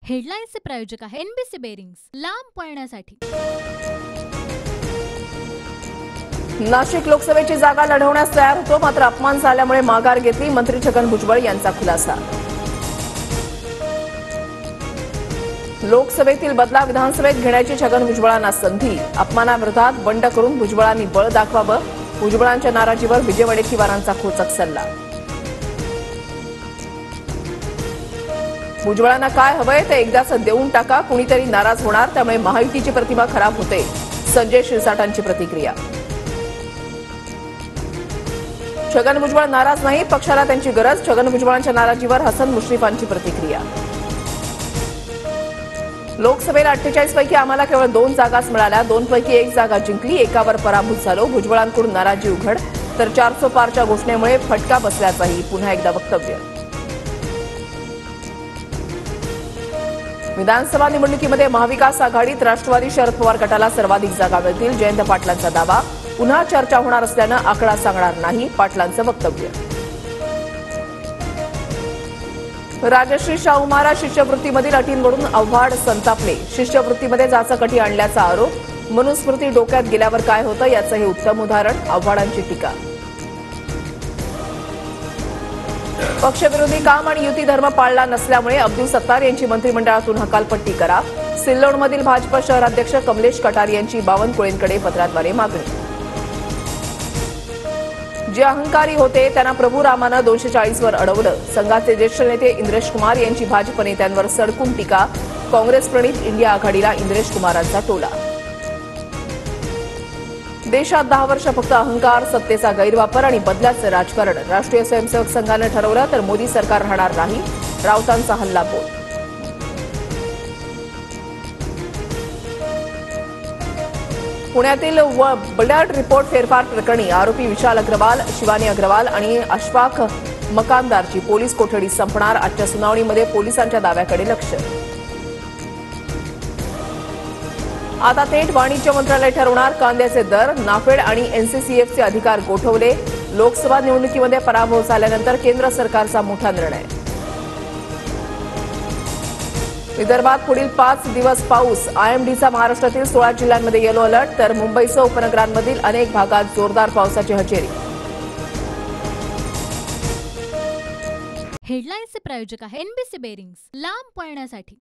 हेडलाईन्सचे प्रायोजक आहे NBC bearings, लांब पळण्यासाठी। नाशिक लोकसभेची जागा लढवण्यास तयार होतो, मात्र अपमान झाल्यामुळे माघार घेतली। मंत्री छगन भुजबळ यांचा खुलासा। लोकसभेतील बदला विधानसभेत घेण्याची छगन भुजबळांना संधी। अपमानाविरोधात बंड करून भुजबळांनी बळ दाखवावं। भुजबळांच्या नाराजीवर विजय वडेट्टीवारांचा खोचक सल्ला। भुजबळांना काय हवंय ते एकदाच देऊन टाका, कुणीतरी नाराज होणार, त्यामुळे महायुतीची प्रतिमा खराब होते। संजय शिरसाटांची प्रतिक्रिया। छगन भुजबळ नाराज नाही, पक्षाला त्यांची गरज। छगन भुजबळांच्या नाराजीवर हसन मुश्रीफांची प्रतिक्रिया। लोकसभेला 48 पैकी आम्हाला केवळ 2 जागाच मिळाल्या, 2 पैकी 1 जागा जिंकली, एकावर पराभूत झालो। भुजबळांकडून नाराजी उघड, तर 400 पारच्या घोषणेमुळे फटका बसल्याचंही पुन्हा एकदा वक्तव्य। विधानसभा निवडणुकीमध्ये महाविकास आघाडीत राष्ट्रवादी शरद पवार गटाला सर्वाधिक जागा मिळतील, जयंत पाटलांचा दावा। पुन्हा चर्चा होणार असल्यानं आकडा सांगणार नाही, पाटलांचं वक्तव्य। राजश्री शाहू महाराज शिष्यवृत्तीमधील अटींवरून आव्हाड संतापले। शिष्यवृत्तीमध्ये जाचक आणल्याचा आरोप। मनुस्मृती डोक्यात गेल्यावर काय होतं याचं हे उत्तम उदाहरण, आव्हाडांची टीका। पक्षविरोधी काम आणि युती धर्म पाळला नसल्यामुळे अब्दुल सत्तार यांची मंत्रिमंडळातून हकालपट्टी करा। सिल्लोडमधील भाजप शहराध्यक्ष कमलेश कटारे यांची बावनकुळेंकडे पत्राद्वारे मागणी। जे अहंकारी होते त्यांना प्रभू रामानं 240 वर अडवलं। संघाचे ज्येष्ठ नेते इंद्रेश कुमार यांची भाजप नेत्यांवर सडकून टीका। काँग्रेस प्रणित इंडिया आघाडीला इंद्रेश कुमारांचा टोला। देशात 10 वर्ष फक्त अहंकार, सत्तेचा गैरवापर आणि बदल्याचं राजकारण। राष्ट्रीय स्वयंसेवक संघानं ठरवलं तर मोदी सरकार राहणार नाही, राऊतांचा हल्लाबोल। पुण्यातील ब्लड रिपोर्ट फेरफार प्रकरणी आरोपी विशाल अग्रवाल, शिवानी अग्रवाल आणि अशफाक मकानदारची पोलीस कोठडी संपणार। आजच्या सुनावणीमध्ये पोलिसांच्या दाव्याकडे लक्ष। आता थेट वाणिज्य मंत्रालय ठरवणार कांद्याचे दर। नाफेड आणि एनसीसीएफचे अधिकार गोठवले। लोकसभा निवडणुकीमध्ये पराभव झाल्यानंतर केंद्र सरकारचा मोठा निर्णय। विदर्भात पुढील 5 दिवस पाऊस। आयएमडीचा महाराष्ट्रातील 16 जिल्ह्यांमध्ये येलो अलर्ट, तर मुंबईसह उपनगरांमधील अनेक भागात जोरदार पावसाची हजेरी। हेडलाईन्सचे प्रायोजक आहे एनबीसी बेरिंग्स, लांब पळण्यासाठी।